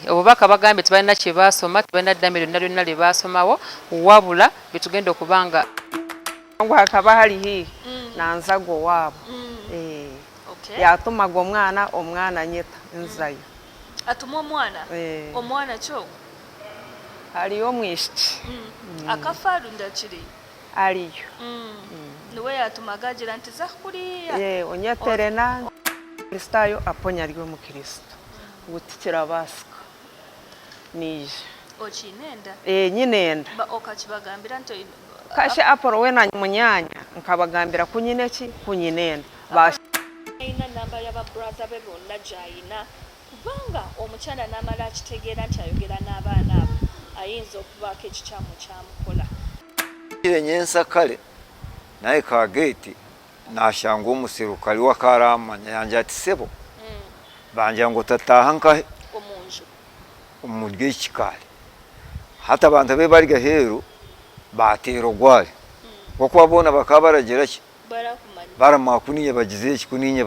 obubaka bagambye tebalina kye baasoma tebalina ddambi lyonna lyonna lye baasomawo wabula betugenda okubanga hakaba halihi nanzago wabo yatumaga omwana nyeta nzayo atuma omwana kyo haliyo omwishiki akafalu ndakiri aliyo niwe yatumaga agira nti za kuriya onyeterena kristayo Aponye aliyo mukristo gutikira basika nije okinenda nyinenda okakibagambira nti kashe aporo wena munyanya nkabagambira kunyineki kunyinenda ina namba ya brother be bonna jayina kubanga omukyala namala akitegeera nti ayogera n'abaana abo ayinza okubaako ekikyamu kyamukola nyensa kale naye ka gate nashanga omusirukali wakaramanya yanje ati sebo banja ngo tataha nkahe omunju omugishikale hata abantu be bari gaheru batero gwali kuko abona bakabaragira ki baramakuniye bagize ki kuninye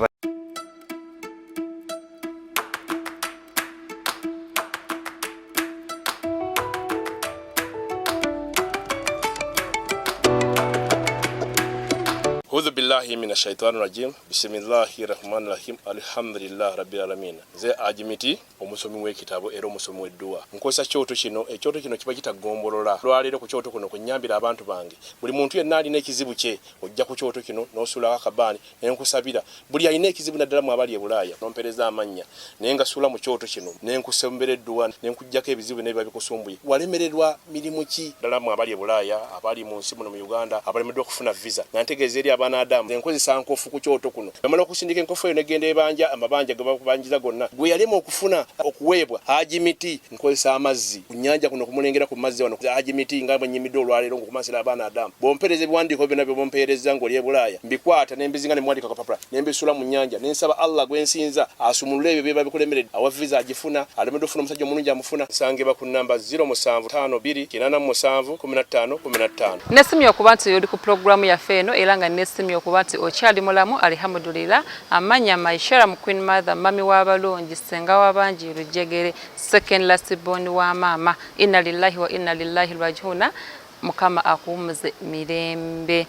أعوذ بالله من الشيطان الرجيم بسم الله الرحمن الرحيم الحمد لله رب العالمين ze ajimiti omusomi w'ekitabo era omusomi w'edduwa nkosa kyoto kino ekyoto kino kiba kitagombolola lwalero ku kyoto kuno kunyambira abantu bange buli muntu yenna alina ekizibu kye ojja ku kyoto kino n'osula akabaani nenkusabira buli alina ekizibu naddala mu abali e Bulaaya nompereza amanya nenga sula mu kyoto kino nenkusembera edduwa nenkujjako ebizibu n'ebiba bikusumbuye walemererwa mirimu ki ddala mu abali e Bulaaya abali mu nsi muno mu Uganda abalemeddwa okufuna visa nantegeeza eri abaana Adamu enkozesa nkofu ku kyoto kuno bamala okusindika enkofu eyo negenda ebanja amabanja ge bakubanjiza gonna gwe yalema okufuna okuweebwa ajimiti nkozesa amazzi ku nnyanja kuno kumulengera ku mazzi wano ajimiti nga banyimidde olwaleero ngokumasira abaana Adamu bompereza ebiwandiiko byonna bye bompereza ng'oli e Bulaaya mbikwata nembizinga ne mwandika kapapula nembisula mu nnyanja nensaba Allah gwensinza asumulule ebyo bye babikulemeredde awa visa agifuna alemedde ofuna omusajja omulungi amufuna sangeba ku namba 0752871515 nesimye okuba nti oli ku programu yaffe eno era nga nesimye okuba nti okyali mulamu alhamdulillah amanya maishara mu Queen Mother mami w'abalongi senga w'abangi Rujegere second last born wa mama inna lillahi wa inna ilaihi raji'un mukama akuumuze mirembe.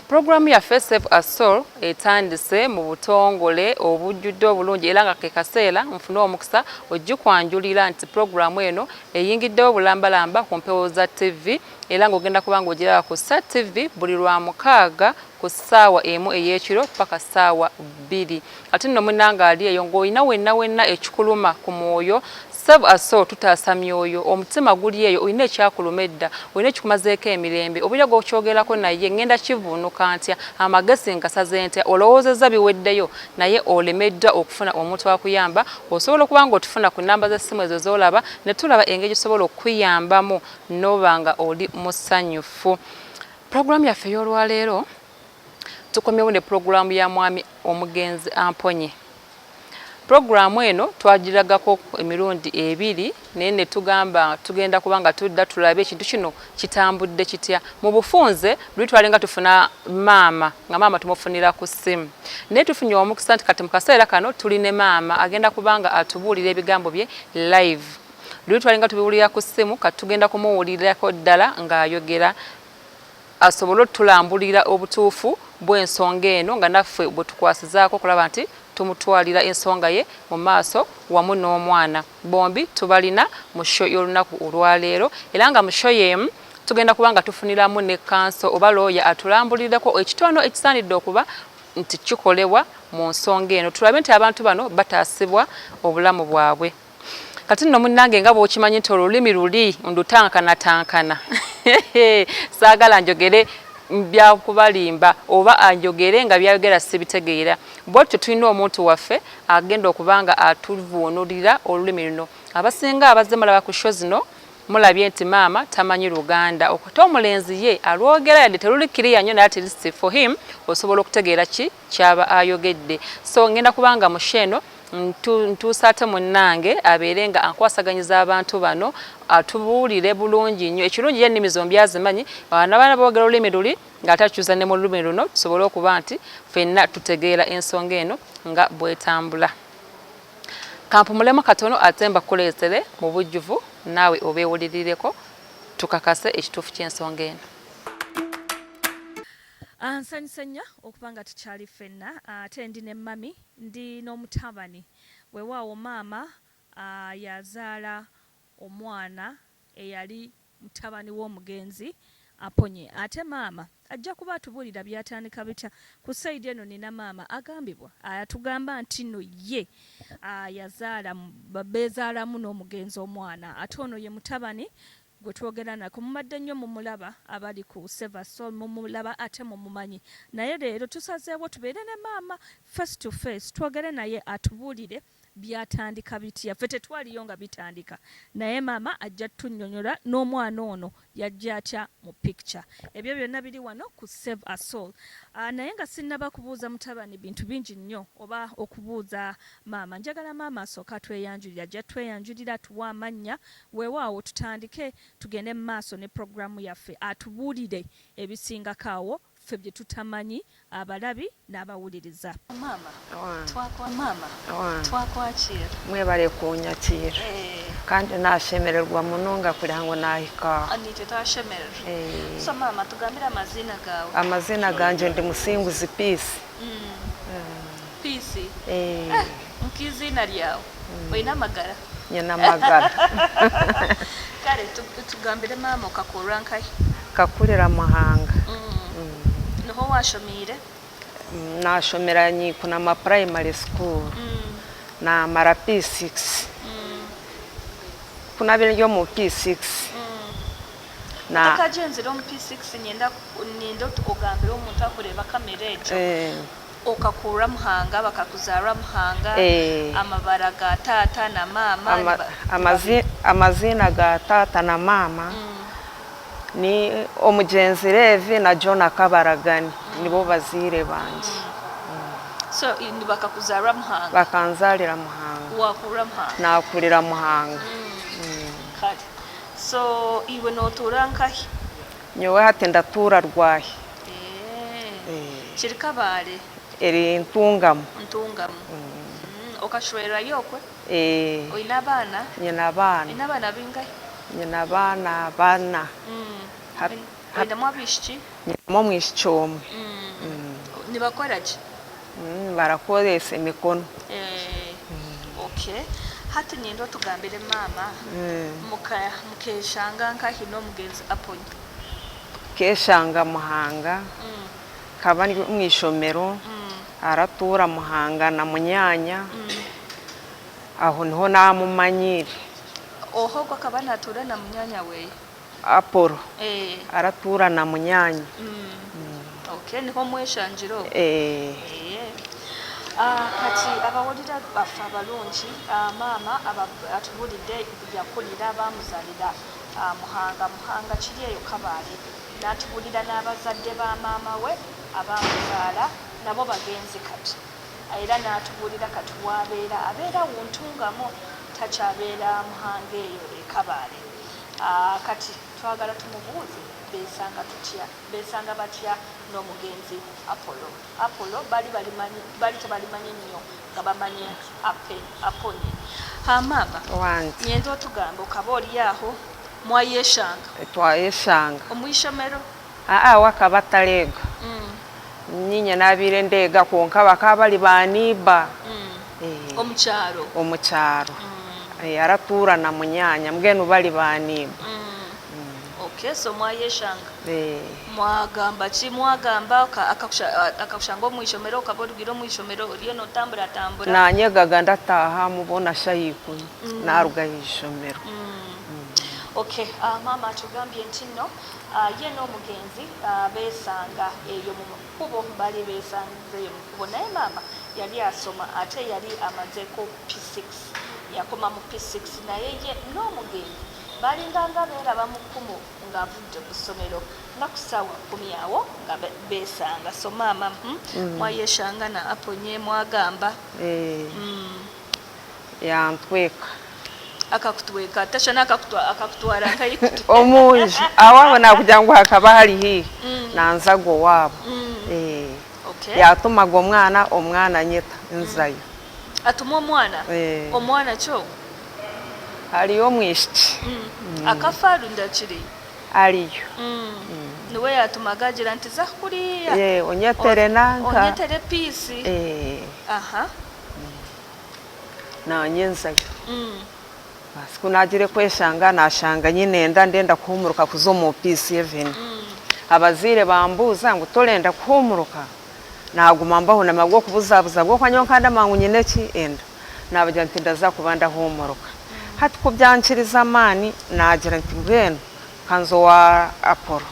Programu ya Save a Soul etandise mu butongole obujjudde obulungi era nga ke kaseera nfuna omukisa ogikwanjulira nti programu eno eyingiddewo bulambalamba ku mpewo za TV era ng'ogenda kubanga ogiraba ku Sat TV buli lwa mukaaga ku ssaawa emu ey'ekiro paka ssaawa 2 ate nno munanga ali eyo ng'olina wenna ekikuluma ku mwoyo Save a Soul tutaasa myoyo omutima guli eyo olina ekyakuluma edda olina ekikumazeeko emirembe obulya gw'okyogerako naye ngenda kivuunuka ntya amagezi nkasaze ntya olowoozezza biweddeyo naye olemeddwa okufuna omuntu akuyamba osobola okuba nga otufuna ku nnamba z'essimu ezo z'olaba ne tulaba engeri osobola okuyambamu n'oba nga oli musanyufu. Programu yaffe ey'olwaleero tukomyewo ne programu ya mwami Omugenzi Aponye. Programu eno twagiragako emirundi ebiri naye ne tugamba tugenda kubanga tudda tulabe ekintu kino kitambudde kitya mu bufunze luli twalenga tufuna maama nga maama tumufunira ku ssimu naye tufunye omukisa nti kati mu kaseera kano tuli ne maama agenda kubanga atubuulira ebigambo bye live luli twalenga tubiwulira ku ssimu kati tugenda kumuwulirirako ddala ng'ayogera asobole otulambulira obutuufu bw'ensonga eno nga naffe bwe tukwasizaako kulaba nti tumutwalira ensonga ye mu maaso wamu n'omwana bombi tubalina mu show y'olunaku olwaleero era nga mu show yemu tugenda kubanga tufuniramu ne kanso oba looya atulambulireko ekitono ekisaanidde okuba nti kikolebwa mu nsonga eno tulabe nti abantu bano bataasibwa obulamu bwabwe. Kati nno munnange nga bw'okimanyi nti olulimi luli ndutankana saagala njogere byakubalimba oba anjogere nga byayogera sibitegeera bwatyo tulina omuntu waffe agenda okubanga atuvuunulira olulimi luno abasinga abazze mulaba ku show zino mulabye nti maama tamanyi Luganda okuta omulenzi ye alwogera yadde teruli kiriya nnyo naye at least for him osobola okutegeera ki kyaba ayogedde so ngenda kubanga mu show eno ntuusaate munnange abeere nga ankwasaganyiza abantu bano atubuulire bulungi nnyo ekirungi y'ennimi zombi azimanyi n'abaana boogera olulimi luli ng'atakyusa ne mu lulimi luno tusobole okuba nti ffenna tutegeera ensonga eno nga bwetambula. kampumulemu katono atemba kuleetere mu bujjuvu naawe obeewulirireko tukakase ekituufu ky'ensonga eno. Nsanyusanya okubanga tukyali ffenna ate ndi ne mami ndi n'omutabani weewaawo maama yazaala omwana eyali mutabani w'omugenzi Aponye ate maama ajja kuba atubulira byatandika bitya ku sayidi eno nina maama agambibwa atugamba nti no ye yazaala beezaalamu n'omugenzi omwana ate ono ye mutabani gwe twogera nako mumadde nnyo mumulaba abali ku Sevasol mumulaba ate mumumanyi naye leero tusazeewo tubeere ne maama face to face twogere naye atubuulire byatandika bitya ffe tetwaliyo nga bitandika naye maama ajja tunnyonnyola n'omwana ono yajja atya mu picture ebyo byonna biri wano ku Save a Soul naye nga sinnaba kubuuza mutabani bintu bingi nnyo oba okubuuza maama njagala maama asooka atweyanjulira ajja tweyanjulira tuwa amannya weewaawo tutandike tugende mu maaso ne programu yaffe atubuulire ebisingako awo ffe bye tutamanyi abalabi n'abawuliriza. Maama twakwakira mwebale kunyakira kandi nashemererwa muno nga kugira ngo nahika anite tashemererwa so maama tugambira amazina gaawe. Amazina ganje ndi Musinguzi Peace. Peace mukizina lyawe oyina amagara? Nyina amagara. Kale tugambire maama okakurwa nkayi? Kakulira Muhanga. Niho washomire? Nashomera nyiku na ma primary school na mara P6 kuna byo mu P6 na akajenzero mu P6 nyenda okugambira omuntu akureba kamera ejo okakura Muhanga bakakuzara Muhanga amabara ga tata na mama amazina ga tata na mama ni Omugenzi Levi na John Akabaragani nibo bazire banje. So ni bakakuzara Muhanga? Bakanzalira Muhanga. Wakura Muhanga? Nakulira Muhanga. Kati so iwe notura nkahi? Nyowe hati ndatura Rwahi. Kirikabale? Eri Ntungamu. Okashwera yokwe? Oyina abaana? Nyina abaana. Oyina abaana bingahi? Nyina abaana bana. Oyina mwabishiki? Nyina mwishiki omwe. Nibakora ki? Barakozesa emikono. Okay. Hati nyendo tugambire maama mukeshanga nkahi n'omugenzi Aponye? Keshanga Muhanga kaba mwishomero aratura Muhanga na Munyanya aho niho namumanyire. Oho ko kaba natura na Munyanya we? Aporo aratura na Munyanya. Okay, niho mweshanjiro. Kati abawulira bafa balungi maama atubulidde yakulira bamuzalira Muhanga kiri eyo Kabale natubulira n'abazadde ba maama we abamuzaala nabo bagenzi kati era natubulira kati abeera wuntungamu takyabeera Muhanga eyo e Kabale. Kati twagala tumubuuze besanga batya n'omugenzi Apollo bali tebalimanyi nnyo nga bamanyi Aponye. Maama nyenda otugamba okaba oli aho mwayeshanga? Twayeshanga omwishomero? Wakaba talega nyinya nabire ndega konka bakaba bali baniba omukyaro aratura na Munyanya mbwenu bali baniba. Okay, so mwayeshanga mwagamba ki? Mwagamba akakushanga omwishomero okaba olugira omwishomero oliyo notambura nanyegaga ndataha mubona shayiku naruga ishomero. Okay, maama atugambye nti nno ye n'omugenzi besanga eyo mu mukubo bali besanzeyo mu mukubo naye maama yali asoma ate yali amazeko P6 yakoma mu P6 naye ye n'omugenzi balinganga beeraba mu kkumu ng'avudde ku ssomero nga ku ssaawa 10 awo nga besanga. So maama mwayeshanga na Aponye mwagamba? Yantweka akakutweka tashana akakutwara nkayikutu omunji awabona kugira ngo hakaba hali hi nanzago wabo. Okay. Yatumaga omwana nyeta nzayo atuma omwana omwana kyo aliyo mwishiki akafaru ndakiri aliyo niwe yatuma gagira nti za kuriya onyetere nanka onyetere pisi aha nanyenzayo basi kunagire kweshanga nashanga nyine ndenda kuhumuruka kuzo mu pisi even abazire bambuza ngo tolenda kuhumuruka naguma mbaho namagwo kubuzabuza bwo kwanyonkanda mangu nyine ki enda nabagira nti ndaza kubanda humuruka hati kubyankiriza amani nagira nti ngweno kanzo wa Apollo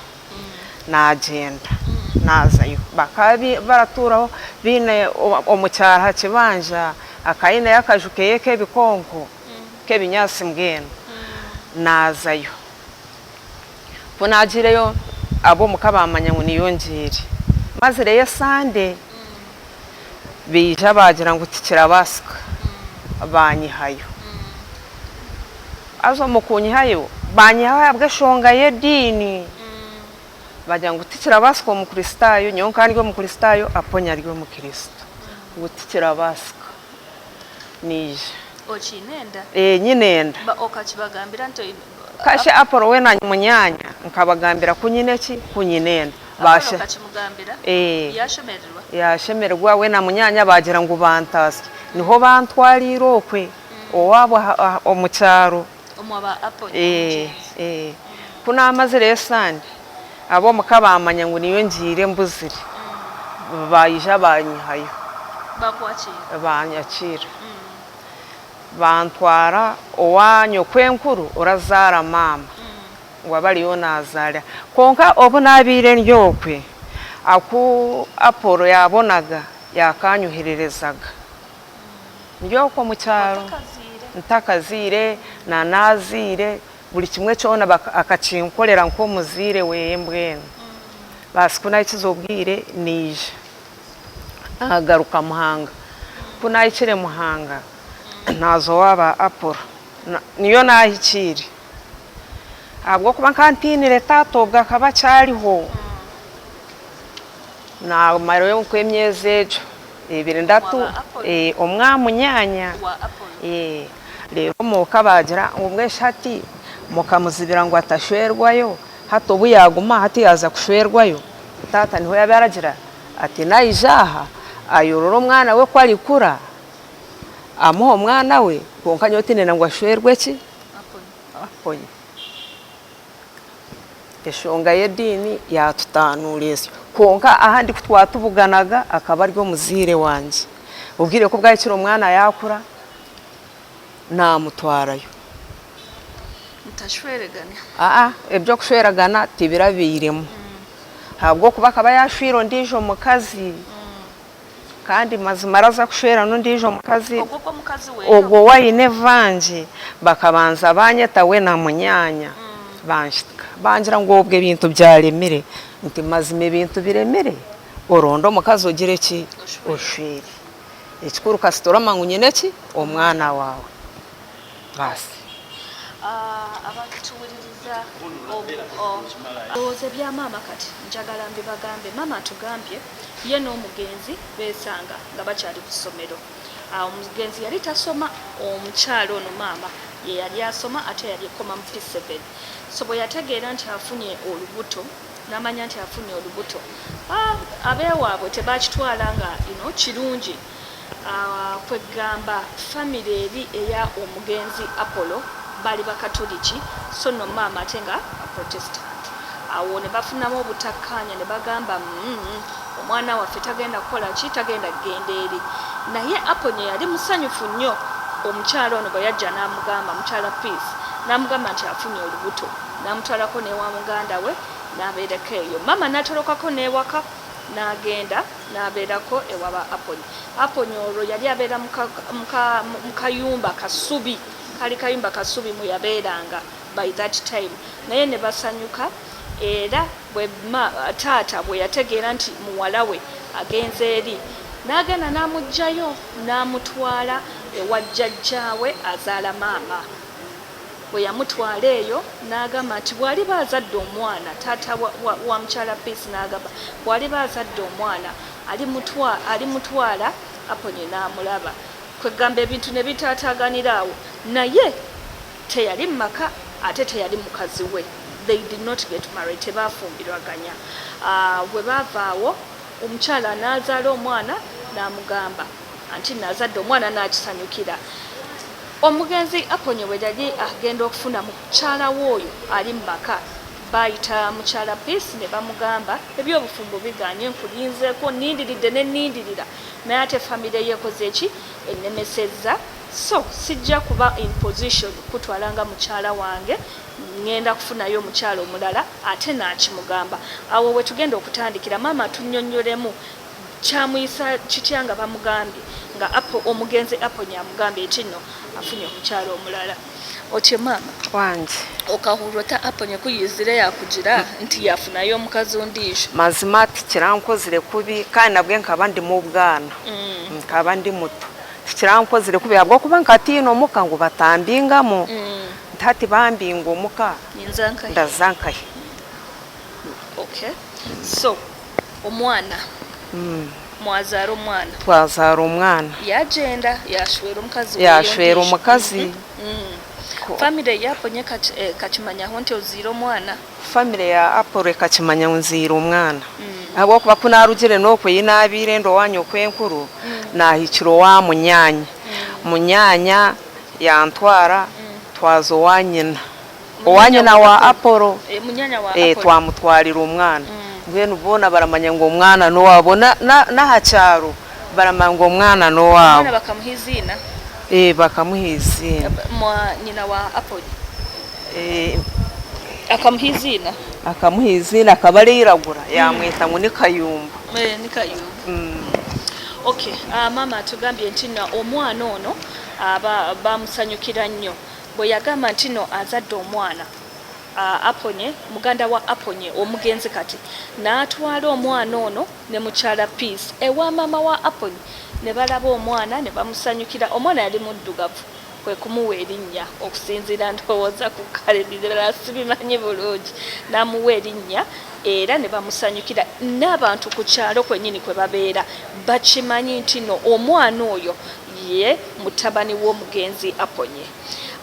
nagenda nazayo bakabi baraturaho bine omucyara kibanja akayine yakajukeye kebikonko kebinyasi mbweno nazayo ponagireyo abo mukabamanya ngo niyongere maze reye sande bija bagira ngo tikira basika banyihayo azo mukunyihayo banyihayo abweshonga yedini bajya ngo tikira basika mu kristayo nyonka ari mu kristayo Aponye ari mu Kristo ngo tikira basika nije ochinenda nyinenda ba okachibagambira nto kashe Apollo we na munyanya nkabagambira kunyineki kunyinenda bashe okachimugambira yashemererwa yashemererwa we na munyanya bagira ngo bantase niho bantwarira okwe owabo omucyaro omwaba Aponye kuna amazire sande abo mukabamanya ngo niyo ngire mbuzire bayija banyihayo bakwakira banyakira bantwara owanyo kwenkuru urazara mama wabaliyo nazara konka obu nabire ndyokwe aku Apollo yabonaga yakanyuhererezaga ndyoko mu cyaro ntakazire na nazire buri kimwe cyona akacinkorera nko muzire wembwene basi kuna ikizobwire nije agaruka Muhanga kuna ikire Muhanga nazo waba Apollo niyo nahikire abwo kuba kantinire tatobwa kaba cyariho na maroyo kwemyezejo ibiri ndatu omwamunyanya rero mukabagira umwe shati mukamuzibira ngo atashwerwayo hato buyaguma hati yaza kushwerwayo tata niho yabaragira ati nayijaha ayororo mwana we kwari kura amuho mwana we konka nyotinena ngo ashwerwe ki Aponye eshonga yedini yatutanurese konka ahandi kutwatubuganaga akaba aryo muzire wanje ubwire ko bwakira umwana yakura namutwarayo mutashweregana ebyo kushweragana tibirabiremo habwo kuba kaba yashwiro ndijo mukazi kandi mazimaraza kushwera n'undijo mukazi ogwo wayine vanje bakabanza banyeta we na munyanya banshika bangira ngo obwe bintu byaremere nti mazime bintu biremere orondo mukazi ogire ki oshwere ekikuru kasitora mangu nyineki omwana wawe basi abatuwuliriza oze bya mama kati njagala mbibagambe mama atugambye ye n'omugenzi besanga nga bakyali ku ssomero omugenzi yali tasoma omukyalo ono mama ye yali asoma ate yali ekoma mu P7 so bwe yategeera nti afunye olubuto n'amanya nti afunye olubuto abeewaabwe tebakitwala nga kirungi kwegamba famire eri eya omugenzi Apollo bali bakatoliki so no mama ate nga Protestant awo ne bafunamu obutakkaanya ne bagamba omwana waffe tagenda kukola ki tagenda kugenda eri naye Aponye yali musanyufu nnyo omukyalo ono bwe yajja n'amugamba mukyala Peace n'amugamba nti afunye olubuto n'amutwalako n'ewa muganda we n'abeerako eyo mama n'atolokako n'ewaka n'agenda n'abeerako ewaba Aponye olwo yali abeera mu kayumba kasubi kali kayumba kasubi mu yabeeranga by that time naye ne basanyuka era taata bwe yategeera nti muwala we agenze eri n'agenda n'amugjayo n'amutwala ewa jjajjaawe azaala maama bwe yamutwala eyo n'agamba nti bw'ali baazadde omwana taata wa mukyala Peace n'agamba bw'ali baazadde omwana alimutwala Aponye n'amulaba kwegamba ebintu ne bitaataaganiraawo naye teyali maka ate teyali mukazi we. They did not get married, tebaafumbirwaganya. Bwe baavaawo omukyala n'azaala omwana n'amugamba anti n'azadde omwana n'akisanyukira. Omugenzi Aponye bwe yali agenda okufuna mukyala w'oyo ali mu maka bayita mukyala Peace ne bamugamba ebyobufumbo biganye nkulinzeeko nindiridde ne nindirira naye ate famire yeekoze eki ennemesezza so sijja kuba in position kutwalanga mukyala wange ngenda kufunayo omukyala omulala ate n'akimugamba. Awo we tugenda okutandikira maama tunnyonnyolemu kyamuyisa kitya nga bamugambye nga omugenzi Aponye amugambye eki nno afunye omukyala omulala. Otye maama wange okahurota Aponye kuyizire yakugira nti yafunayo omukazi ondiisho. mazima ati kirankozire kubi kandi nabwe nkaba ndi mu bwana nkaba ndi muto kirankozire kubi habwokuba nkatiino omuka ngu batambingamo ntati bambinga omuka ndazankaye. Okay, so omwana mwazaara omwana twazaara omwana yagenda yashwera omukazi. famire ya Aponye kakimanyaho nti oziire omwana. Famire ya Apollo kachimanya nzira omwana habwokuba kunarugire n'okweyinabire ndowanya okwenkuru nahikiro wa munyanya munyanya yantwara twazo wanyina owanyina wa Apollo twamutwarira omwana ngwenu bona baramanya ngo omwana no wabona nahacyaro baramanya ngo omwana no wabo bakamuhizina bakamuhizina nyina wa Aponye akamuhizina akabale iragura yamweta ngo ni Kayumba. Ni Kayumba. Okay, mama tugambye nti na omwana ono bamusanyukira nnyo bwe yagamba nti no azadde omwana Aponye muganda wa Aponye omugenzi kati n'atwala omwana ono ne mukyala Peace ewa mama wa Aponye ne balaba omwana ne bamusanyukira. Omwana yali muddugavu kwe kumuwa erinnya okusinziira ndowooza ku kale birala sibimanyi bulungi n'amuwa erinnya era ne bamusanyukira n'abantu ku kyalo kwennyini kwe babeera bakimanyi nti no omwana oyo ye mutabani w'omugenzi Aponye.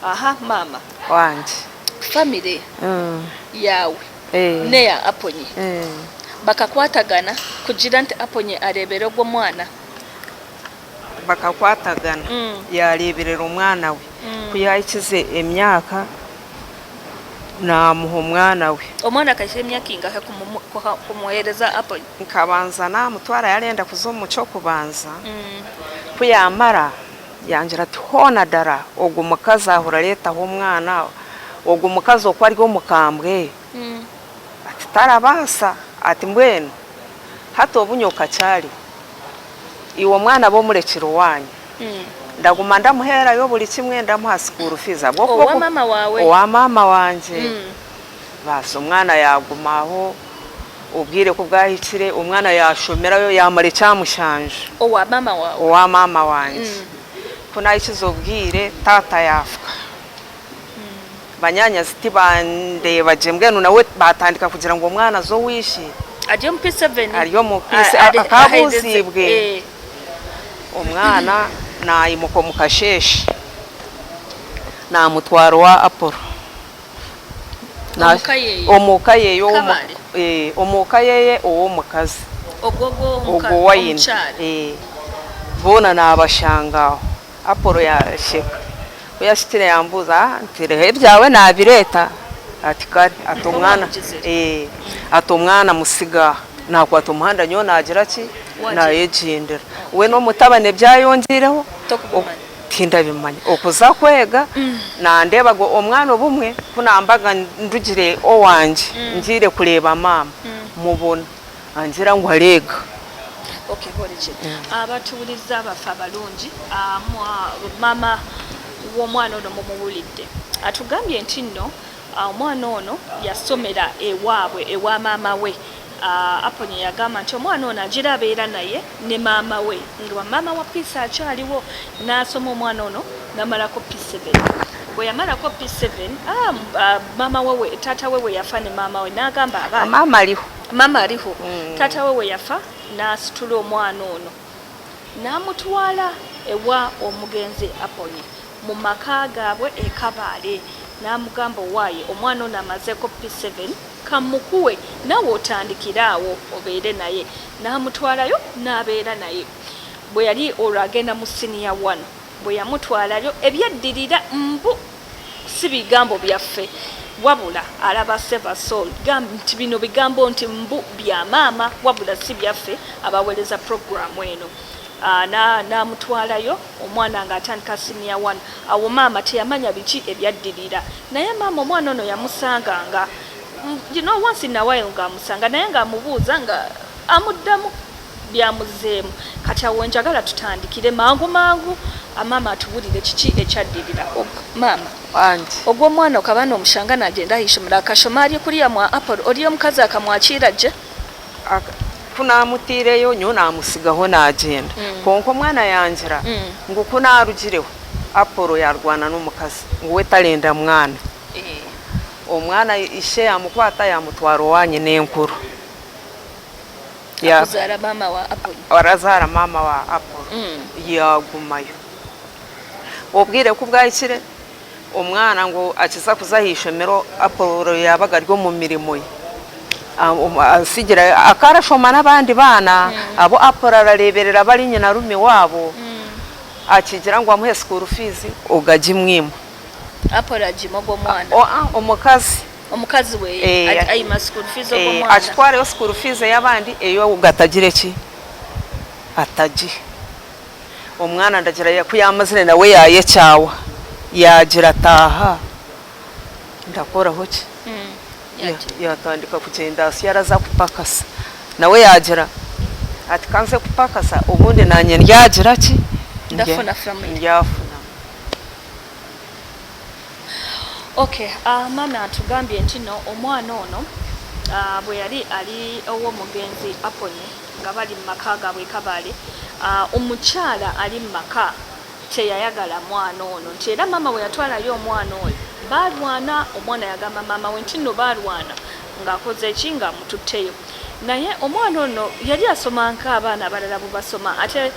Aha mama wange famire yawe neya Aponye bakakwatagana kugira nti Aponye arebere ogwo mwana bakakwatagana yaleberera omwana we kuyayikize emyaka namuha omwana we. Omwana kayise emyaka ingahe kumuhereza Aponye? Nkabanza namutwara yalenda kuza omuco kubanza kuyamara yangira ati hona dara ogwo mukazi ahura letaho omwana ogwo mukazi okwo ari omukambwe ati tarabasa ati mbwenu hata obunyoka cyari iwo mwana bo murekiro wanyu ndaguma ndamuhera yo buri kimwe ndamuha school fees owa mama wawe owa mama wanje baso umwana yagumaho ubwire ko bwahikire umwana yashomera yo yamare cyamushanje owa mama wawe owa mama wanje kuna ikizobwire tata yafuka banyanya ziti bande bajembwenu nawe batandika kugira ngo umwana zo wishi aje mu P7 ariyo mu P7 akabuzibwe omwana nayimuko mukasheshe na mutwaro wa Apollo omukaye yo omukaye owo mukazi ogogo wayine bona nabashangaho Apollo yasheka uyashitire yambuza ntire byawe nabireta ati kare atomwana atomwana musiga nakwata umuhanda nyo nagira ki na yejindira we no mutabane byayongireho tinda bimanye okuza kwega na ndeba go omwana obumwe kunambaga ndugire owanje ngire kureba mama mubona angira ngo arega. Okay, horeje abatubuliza abafa balungi mama w'omwana ono mumuwulidde atugambye nti nno omwana ono yasomera ewaabwe ewa mama we. Aponye yagamba nti omwana ono agira abeera naye ne maama we nga maama wa Peace akyaliwo n'asoma omwana ono n'amalako P7. Bwe yamalako P7 maama we taata we yafa ne maama we n'agamba abaana mama aliho taata we yafa n'asitula omwana ono n'amutwala ewa Omugenzi Aponye mu maka gaabwe e Kabale n'amugamba waaye omwana ono amazeeko P7 kamukuwe nawe otandikiraawo obeere naye n'amutwalayo n'abeera naye bwe yali olwo agenda mu senior 1 bwe yamutwalayo ebyaddirira mbu si bigambo byaffe wabula alaba Sevasol nti bino bigambo nti mbu bya maama wabula si byaffe abaweereza programu eno n'amutwalayo omwana ng'atandika senior 1 awo maama teyamanya biki ebyaddirira naye maama omwana ono yamusanganga once in a while ng'amusanga naye ng'amubuuza nga amuddamu byamuzeemu kati awo njagala tutandikire mangu amaama atubulire kiki ekyaddirira maama ogw'omwana okabana omushanga nagenda ahishomera akashomari kuliya mwa Apple oli omukazi akamwakira gye kunamutireyo nyo namusigaho nagenda konko mwana yanjira ngo kunarugireho Apollo yarwana n'umukazi ngo we talenda mwana omwana ishe yamukwata yamutwaro wanye n'enkuru yakuzara mama wa Aponye warazara mama wa Apollo yagumayo obwire kubwayikire omwana ngo akiza kuzahishomero Apollo yabaga ryo mu mirimo ye asigira akarashoma n'abandi bana abo Apollo arareberera bari nyina rumi wabo akigira ngo amuhe school fees ugaji mwimo Apollo ajimo go mwana omukazi we ayima school fees go mwana akitware school fees y'abandi eyo ugatagire ki ataji omwana ndagira yakuyamazine nawe yaye cyawa yagira taha ndakora hoki yatandika kugenda yaraza kupakasa nawe yagira ati kanze kupakasa ubundi nanye ndyagira ki ndafuna family yafuna okay mama atugambye ntino omwana ono bwe yali ali Omugenzi Aponye nga bali mu maka gaabwe Kabale omukyala ali mu maka teyayagala mwana ono nti era mama we yatwalayo omwana oyo balwana omwana yagamba mama we ntino balwana ng'akoze eki nga mututteyo naye omwana ono yali asoma nk'abaana abalala bwe basoma ate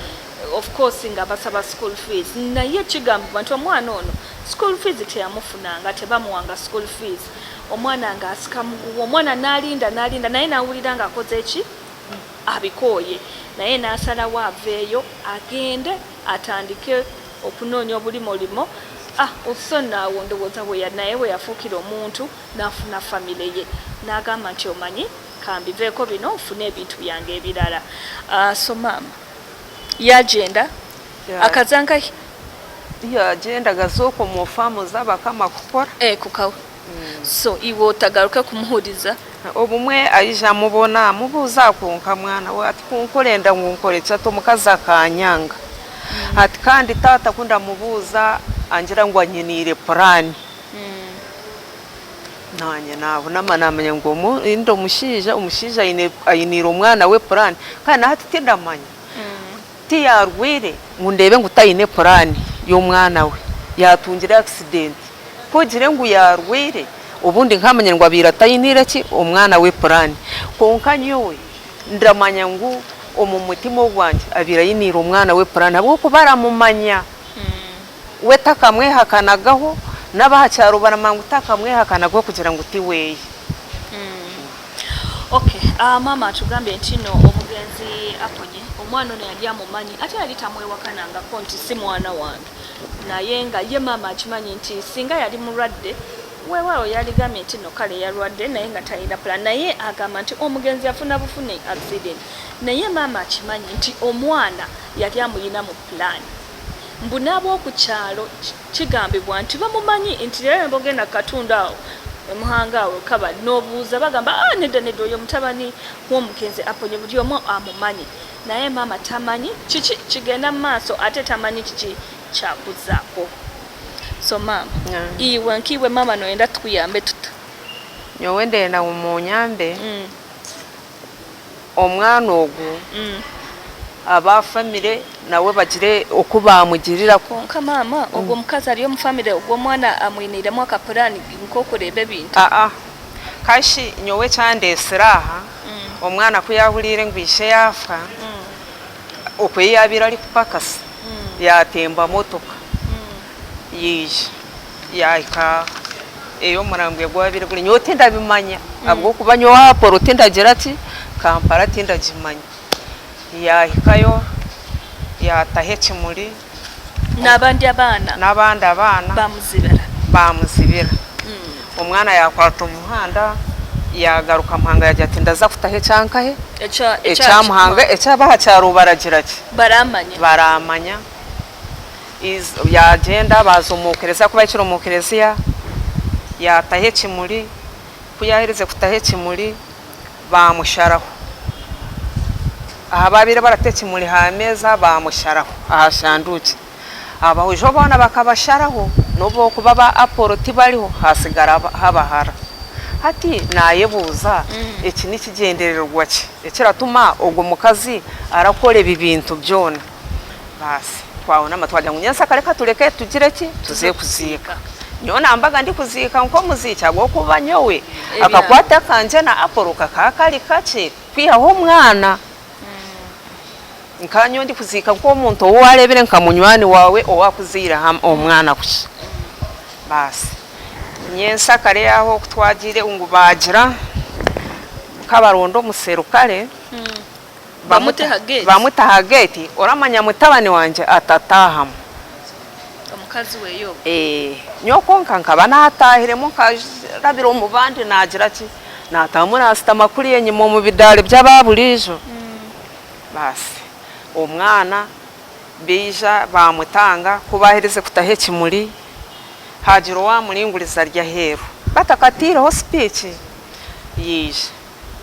of course nga basaba school fees naye kigambibwa nti omwana ono school fees teyamufunanga tebamuwanga school fees omwana ng'asika muguwa omwana n'alinda naye n'awulira ng'akoze eki abikooye naye n'asalawo aveeyo agende atandike okunoonya obulimo osonaawo ndowooza naye bwe yafuukira omuntu n'afuna famire ye n'agamba nti omanyi kambiveeko bino nfune ebintu byange ebirala so maama yagenda akazangaye yagenda gazooko mu faamu z'abakama kukora kukawe so iwe otagaruke kumuhuriza obumwe ayija mubona mubuuza kunka mwana we ati kunkolenda ngunkole kyato omukazi akanyanga ati kandi taata kunda mubuuza angira ngo anyinire purani nanye nabo namanya ngo ndo omushiija ayinira omwana we purani kandi hati tindamanya tiyarwire ngo ndebe ngo tayine purani y'omwana we yatungira accident kugire ngo yarwire ubundi nkamanya ngo abira tayinire ki omwana we purani konka nyowe ndamanya ngo omumutima ogwanje abira yinira omwana we purani abo kubara mumanya we takamwe hakanagaho n'abahacyaro baramanga utakamwe hakanagaho kugira ngo utiweye okay mama atugambye ntino Omugenzi Aponye omwana ono yali amumanyi ate yali tamwewakananga konti si mwana wange naye nga ye mama akimanyi nti singa yali mulwadde weewaawo yaligambye nti no kale yalwadde naye nga talina plan naye agamba nti Omugenzi afuna bufune accident naye mama akimanyi nti omwana yali amuyina mu plan mbu n'ab'okukyalo kigambibwa nti bamumanyi nti era bogenda katunda awo emuhanga awo Kabale n'obuuza bagamba nedda oyo mutabani w'Omugenzi Aponye buli omu amumanyi naye mama tamanyi kiki kigenda mu maaso ate tamanyi kiki kyakuzaako so mama iwe nkiwe mama noyenda tukuyambe tuta nyowe ndenda umunyambe omwana ogwo aba famire nawe bagire okubamugirira konka mama ogwo mukazi ali mu famire ogwo mwana amwinire mu akapurani nkokurebe bintu kashi nyowe cyandesiraha omwana kuyahurire ngwishe yafa okweyabira ali kupakasa yatemba motoka yije yahika eyo murambwe gwabire guri nyote ndabimanya abwo kubanyo waporo tindagira ati Kampala tindagimanya yahikayo yatahe kimuri n'abandi abana bamuzibira umwana yakwata umuhanda yagaruka muhanga yajya ati ndaza kutahe cyankahe ecamuhanga ecabaha cyarubaragira ati baramanya yagenda bazumukereza kuba ikirumukereza yatahe kimuri kuyahereze kutahe kimuri bamusharaho aha babire baratetse muri hameza bamusharaho ahashanduke abahujo bona bakabasharaho nobo kuba ba Apollo bariho hasigara habahara hati nayebuza iki nikigendererwa cye ekiratuma ubwo mukazi arakore ibintu byone basi twabona amatwajya ngunyansa kareka tureke tugire ki tuze kuzika nyona ambaga ndi kuzika nko muzika gwo kuba nyowe akakwata kanje na Apollo kakakali kace kwihaho mwana nkanyo ndi kuzika ko umuntu warebere nkamunywani wawe owakuzira omwana kuki basi nyensa kare yaho twagire ungubagira kabarondo muserukare bamutaha gate oramanya mutabani wanje atatahamu omukazi weyo nyoko nkankaba natahiremo nkajabiro mu bandi nagira ki natamura asitama kuri yenyimo mu bidare by'ababurijo basi umwana bija bamutanga kubahereze kutahe kimuri hajiro wa muringuriza rya heru batakatira speech yije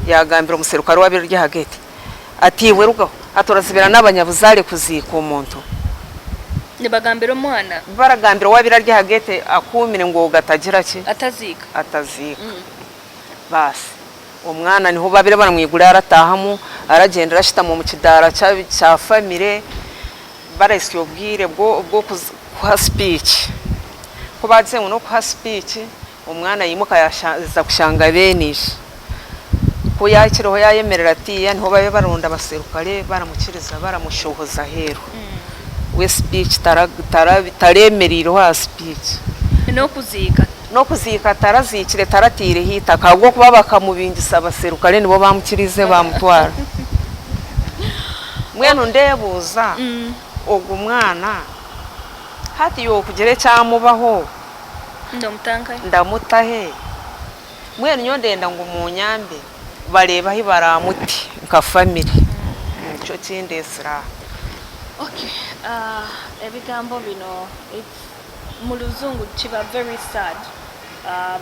yagambira umuserukaro wabiri rya hagati ati werugaho atorazibira n'abanyabuzare kuzika umuntu nibagambira umwana baragambira wabira rya hagati akumire ngo gatagira ki atazika basi umwana niho babire baramwigura aratahamu aragenda arashita mu kidara cya family barasyo bwire bwo kuha speech ko baze no kuha speech umwana yimuka yaza kushanga benisha ko yakiroho yayemerera ati ya niho babe barunda baserukare baramukiriza baramushohoza hero we speech taremeriro ha speech no kuzika tarazikire taratire hita kagwo kuba bakamubingisa abaserukare nibo bamukirize bamutwara mwenu ndebuza ogu mwana hati yo kugere cyamubaho ndamutahe mwenu nyondenda ngo munyambe bareba hi baramuti nka family cyo kindesira ebigambo bino muluzungu kiba very sad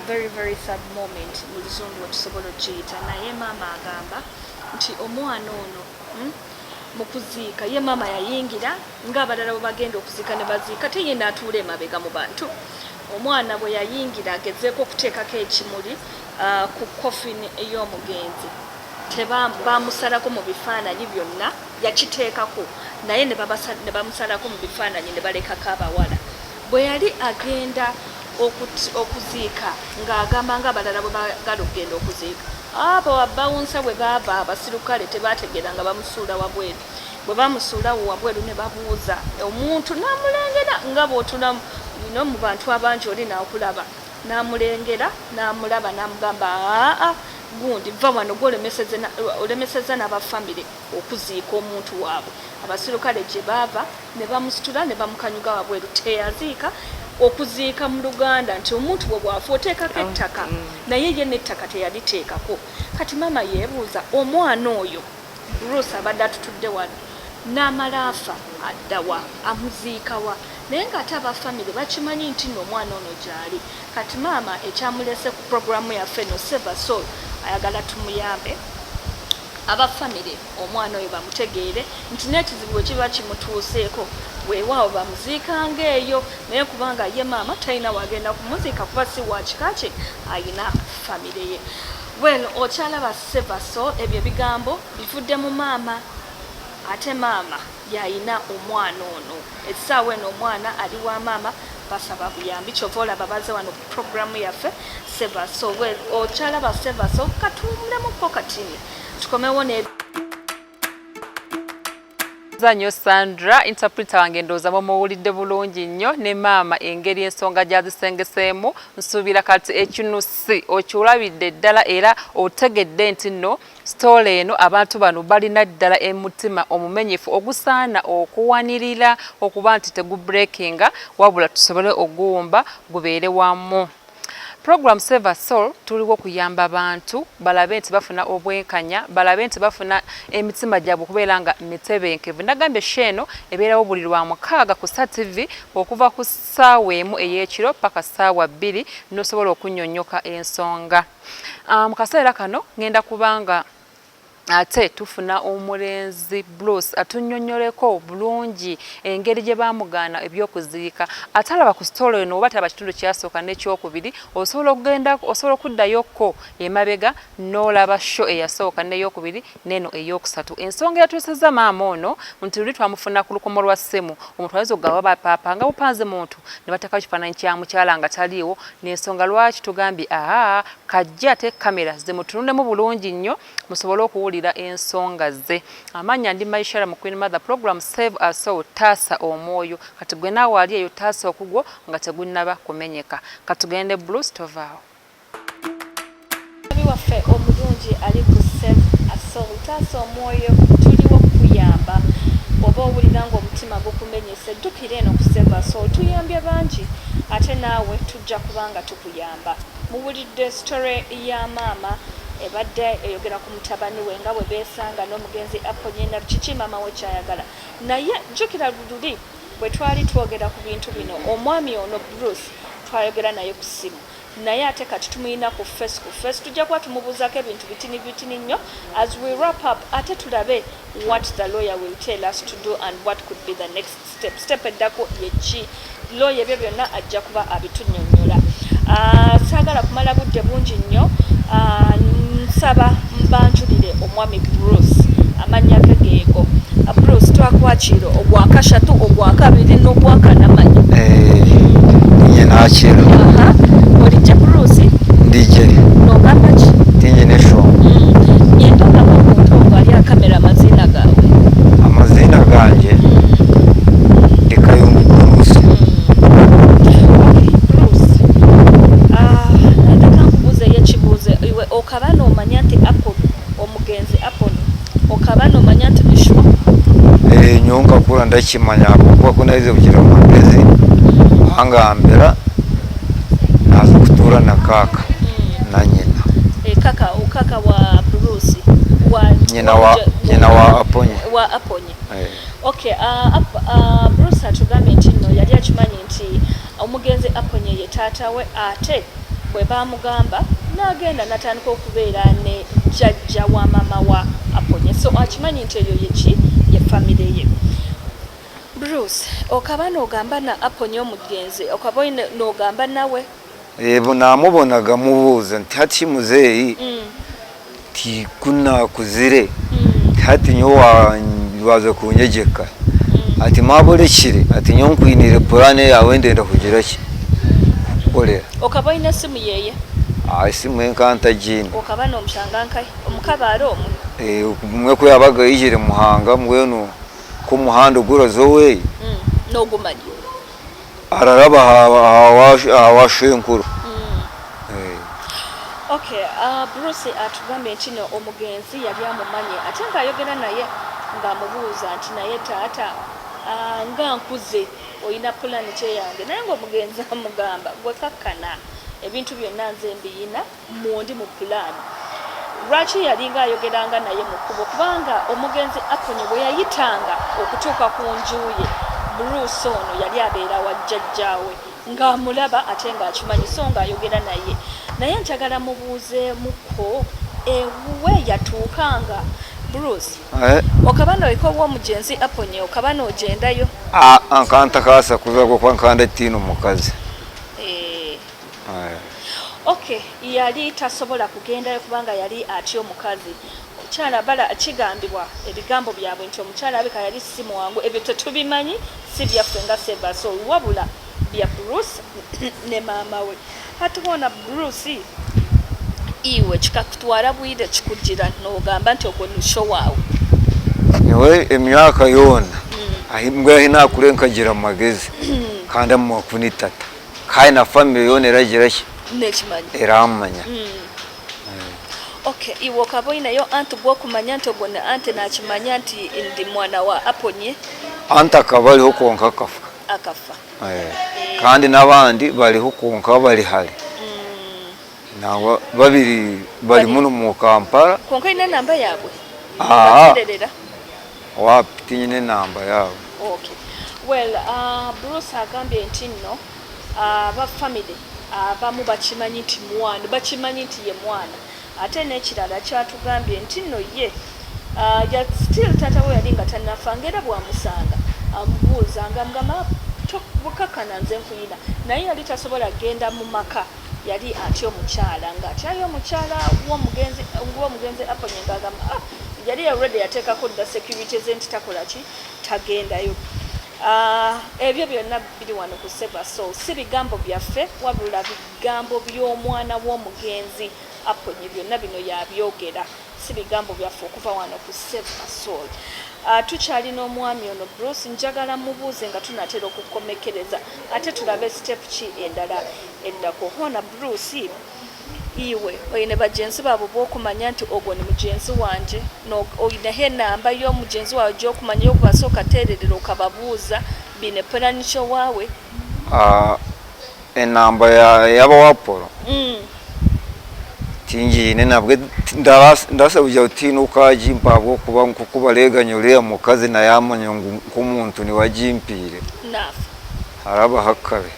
very sad moment muluzungu tusobola chita naye mama agamba nti omwana ono mukuzika ye mama yayingira ngabalala bagenda okuzika ne bazika teyina atule mabega mu bantu omwana bwe yayingira agezeko okuteekako ekimuli ku coffin ey'omugenzi bamusalako mu bifaananyi byonna yakiteekako naye ne bamusalako mu bifaananyi ne balekako abawala bwe yali agenda okuziika ng'agamba ng'abalala bwe bagala okugenda okuziika abo abawunsa bwe baava abasirukale tebategeera nga bamusuula wabweru bwe bamusuula wabweru ne babuuza omuntu n'amulengera nga bw'otuna mu bantu abangi oli n'akulaba n'amulengera n'amulaba n'amugamba gundi va wano olemeseza n'abafamire okuziika omuntu waabwe abasirukale gye baava ne bamusitula ne bamukanyuga wabweru teyaziika okuziika mu Luganda nti omuntu bwe bwafa oteekako ettaka naye ye n'ettaka teyaliteekako kati mama yeebuuza omwana oyo Rusa abadde atutudde wano n'amala afa addawa amuziikawa naye ng'ate abafamire bakimanyi nti n'omwana ono gyali kati maama ekyamulese ku programu yaffe no Save Soul ayagala tumuyambe abafamire omwana oyo bamutegeere nti n'ekizibu kiba kimutuuseeko weewaawo bamuziikanga eyo naye kubanga ye maama talina wagenda kumuziika kuba si wa kika kye ayina famire ye well okyalaba Save Soul ebyo ebigambo bivudde mu maama ate maama yayina omwana ono essaawa eno omwana ali wa maama basaba buyambi kyova olaba baze wano ku programu yaffe Save Soul well okyalaba Save Soul katumulemu ko katini tukomewo ne Nkwebaza nnyo Sandra, interpreter wange ndooza muwulidde bulungi nnyo ne maama engeri ensonga gyazisengeseemu nsuubira kati ekinusi okiwulabidde ddala era otegedde nti nno story eno abantu bano balina ddala emutima omumenyefu ogusaana okuwanirira okuba nti tegubreakinga wabula tusobole oguwumba gubeere wamu. Program Save a Soul tuliwo kuyamba abantu balabe nti bafuna obwenkanya balabe nti bafuna emitima gyabwe okubeera nga mitebenkevu. Nagambye sheno ebeerawo buli lwa mukaaga ku Star TV okuva ku ssaawa emu ey'ekiro paka ssaawa 2 n'osobola okunnyonnyoka ensonga. Mu kaseera kano ngenda kubanga ate tufuna omulenzi Bruce atunnyonnyoleko bulungi engeri gye baamugaana ebyokuziika atalaba ku story eno oba talaba kitundu kyasooka n'ekyokubiri osobola okuddayokko emabega n'olaba show eyasooka n'eyokubiri n'eno ey'okusatu. Ensonga yatuusizza maama ono nti luli twamufuna ku lukomo lwa ssemu omutwalizo gaba bapaapa nga bupanze muntu ne bateekawo kifaananyi kya mukyala nga taliiwo n'ensonga lwaki tugambye kajja ate kamera zimutunulemu bulungi nnyo musobole okuwulira ensonga ze. Amanya ndi Maishara mu Queen Mother program Save a Soul taasa omwoyo kati gwe naawe ali eyo taasa okugwo nga tegunnaba kumenyeka. Katugende Bruce tovaawo. Waffe omulungi ali ku Save a Soul taasa omwoyo tuliwo kuyamba oba owulira ng'omutima gukumenyese ddukira eno ku Save a Soul tuyambye bangi ate naawe tujja kubanga tukuyamba. Muwulidde story ya maama ebadde eyogera ku mutabani we nga bwe beesanga n'omugenzi Aponye na kiki maama we kyayagala naye jjukira luli bwe twali twogera ku bintu bino omwami ono Bruce twayogera naye ku ssimu naye ate kati tumuyina ku face tujja kuba tumubuuzako ebintu bitini nnyo as we wrap up ate tulabe what the lawyer will tell us to do and what could be the next step eddako yeki lawyer ebyo byonna ajja kuba abitunnyonnyola. Saagala kumala budde bungi nnyo nsaba mbanjulire omwami Bruce amannya ge geego. Bruce twakwakiro ogwakashatu ogwakabiri n'ogwakana manyi ninye nakiro olijje Bruce ndije nogamba ki tinye nesho yendogamba omuntu ogwo ali akamera amazina gaawe amazina ganje ndikayungu Bruce. Iwe okaba n'omanya nti omugenzi Aponye okaba n'omanya nti bishwa nyonga kula ndakimanya kuba kunaize kugira amagezi angambira naza kutura na kaka na nyina kaka wa Bruce wa nyina wa Aponye Okay, Bruce atugambye nti nno yali akimanyi nti omugenzi Aponye ye taata we ate bwe baamugamba n'agenda natandika okubeera ne jjajja wa maama wa Aponye so akimanyi nti eyo ye famire ye. Bruce okaba n'ogamba na Aponye omugenzi okaba n'ogamba nawe namubonaga mubuuza nti hati muzeeyi ti kuna kuzire hati nyo waze kunyegeka ati mabolekire ati nyo nkwinire purane yawe ndenda kugira ki kukolera okaba ina simu yeye simu enkanta jini okaba n'omushangankai omukabalo mwe ko yabaga yijire muhanga mwenu ku muhando gura zowe n'ogumanyi araraba hawashenkuru. Okay, Bruce atugambye nti no omugenzi yali amumanye ate nga ayogera naye ng'amubuuza nti naye taata nga nkuze olina pulani kyeyange naye ng'omugenzi amugamba gwe kakkana ebintu byonna nze mbiyina mundi mu pulani. Lwaki yali ng'ayogeranga naye mu kkubo kubanga omugenzi Aponye bwe yayitanga okutuuka ku njuye Bruce ono yali abeera wa jjajjaawe ng'amulaba ate ng'akimanyi so ng'ayogera naye njagala mubuuzeemuko ewe yatuukanga Bruce okaba n'oyika obw'omugenzi Aponye okaba n'ogendayo ankanta kaasa kuva kwa nkanda tino mukazi okay yali tasobola kugendayo kubanga yali atyo omukazi omukyala bala kigambibwa ebigambo byabwe nti omukyala abika yali si muwangu ebyo tetubimanyi si byaffe nga Save a Soul wabula bya Bruce ne maama we hatuona Bruce iwe kikakutwala bwire kikugira n'ogamba nti ogwo nusho waawe niwe emyaka yona ahimbwa hina kurenkagira magezi kandi mu kunitata kai na family yona eragira ki nekimanyi eramanya okay iwo kaboina yo antu bwo kumanya nto gona ante nakimanya nti ndi mwana wa Aponye anta kabali hukonka akafa kandi nabandi bali hukonka bali hali nawa babiri bali muno mu Kampala konka ina namba yabwe wapi tinyine namba yabo okay well Bruce agambye nti no ba family abamu bakimanyi nti mwana bakimanyi nti ye mwana ate n'ekirala kyatugambye nti no ye ya still tata we yali nga tannafangera bwamusanga amubuuza nga mugamba bukakana nze nkuyina naye yali tasobola genda mu maka yali atyo omukyala nga atyayo omukyala w'omugenzi Aponye ng'agamba yali already yateekako dda security ze nti takola ki tagendayo ebyo byonna biri wano ku Seva Soul si bigambo byaffe wabula bigambo by'omwana w'omugenzi Aponye byonna bino yabyogera si bigambo byaffe okuva wano ku Seva Soul tukyalina omwami ono Bruce njagala mubuuze nga tunatera okukomekereza ate tulabe step ki endala eddako hona Bruce iwe oyine bagenzi baabo bwokumanya nti ogwo ni mugenzi wanje oyinaho enamba y'omugenzi wawe gyokumanya okubasooka tererera okababuuza bine peranikyo waawe enamba y'abawapolo tingiine nabwe ndasabye utina ukajimpa bwokuba nkukubaleganya uriya mukazi naye amanya nk'omuntu niwajimpire haraba hakabe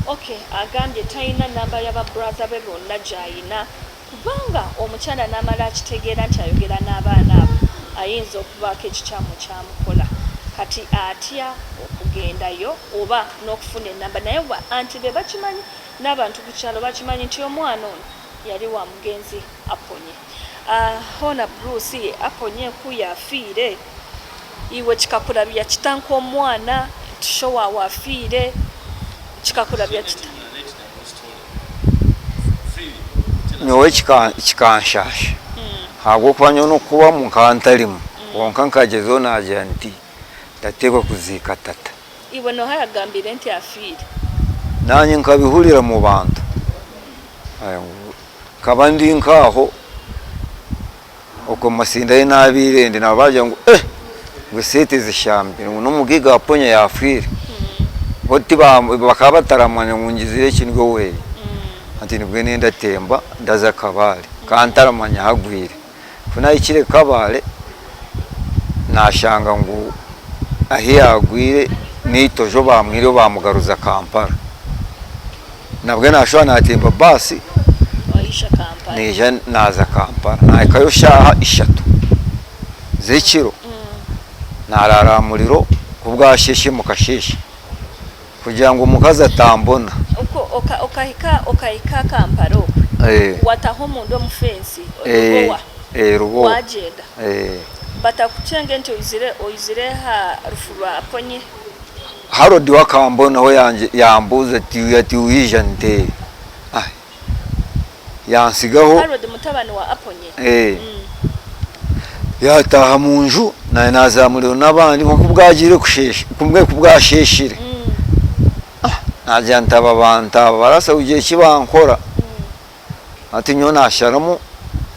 okay agambye tayina namba y'aba brother be bonna gyayina kubanga omukyala n'amala akitegeera nti ayogera n'abaana abo ayinza okubaako ekikyamu kyamukola kati atya okugendayo oba n'okufuna enamba naye anti be bakimanyi n'abantu ku kyalo bakimanyi nti omwana ono yali wa mugenzi Aponye hona Bruce Aponye kuyafiire iwe kikakulabya kitanka omwana tushowa wafiire chikakulabya kita nyowe chikanshasha hago kwanyo no kuba mu kantalimu wonka nkagezo naje nti ndategwa kuzika tata iwe no hayagambire nti afire nanye nkabihulira mu bantu kabandi nkaho uko masinda y'inabire ndi nabaje ngo gusete zishambe no mugiga Aponye yafire boti bakaba bataramanya ngunjizire kingo we ati nibwe nenda temba ndaza kabale kantaramanya hagwire kuna ikire kabale nashanga ngo ahi yagwire nitojo bamwire bamugaruza Kampala nabwe nashwana natemba basi oisha Kampala nije naza Kampala nakayo shaha ishatu zikiro narara muliro kubwasheshe mukasheshe kugira ngo umukazi atambona uko okahika Kampala wataho mundu omufensi rubo wagenda batakucenge nti oyizire ha rufurwa Aponye harodi wakambona ho yambuza ati uyija nte yansigaho harodi mutabani wa Aponye yataha munju naye nazamuriro nabandi nko kubwagire kusheshe kumwe kubwasheshire najya ntaba banta barasa ugiye kibankora ati nyo nasharamu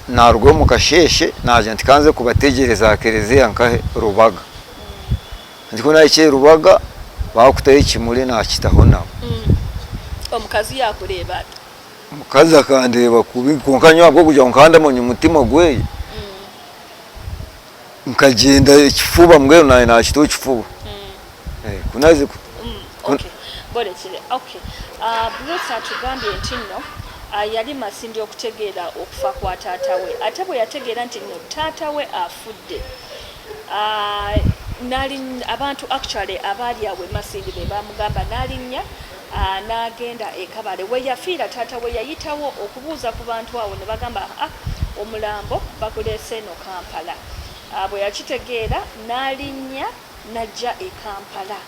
narwo mu kasheshe najya ntikanze kubategereza kereziya nkahe Rubaga ndiko nayice Rubaga bakutaye kimuri nakitaho nabo omukazi yakureba mukazi akandeba kubi konkanywa bwo kujya nkanda mu mutima gweye nkagenda ikifuba mbwe naye nakito ikifuba kunazi okay borekire okay Bruce atugambye nti no yali masindi okutegeera okufa kwa taata we ate bwe yategeera nti no taata we afudde nali abantu actually abali awe masindi be bamugamba nalinnya n'agenda ekabale we yafiira taata we yayitawo okubuuza ku bantu awo ne bagamba omulambo baguleese eno Kampala bwe yakitegeera n'alinnya najja e Kampala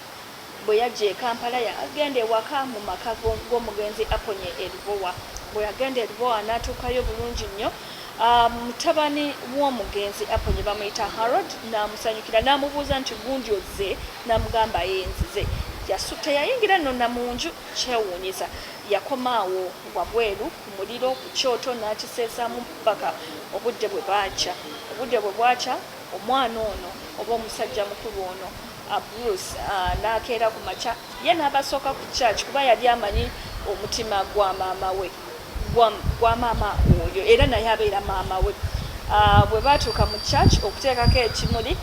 bwe yajja e Kampala yagenda ewaka mu maka g'omugenzi Aponye Eribowa bwe yagenda Eribowa n'atuukayo bulungi nnyo Mutabani w'Omugenzi Aponye bamuyita Harold namusanyukira namubuuza nti gundi ozze namugamba yenzize yasute yayingira nonna mu nju kyewuunyisa yakomaawo wabweru ku muliro ku kyoto n'akiseesaamu ppaka obudde bwe bwakya omwana ono oba omusajja mukulu ono Bruce n'akeera ku makya ye n'abasooka ku church kuba yali amanyi omutima gwa maama we gwa maama oyo era naye abeera maama we bwe baatuuka mu church okuteekako ekimuli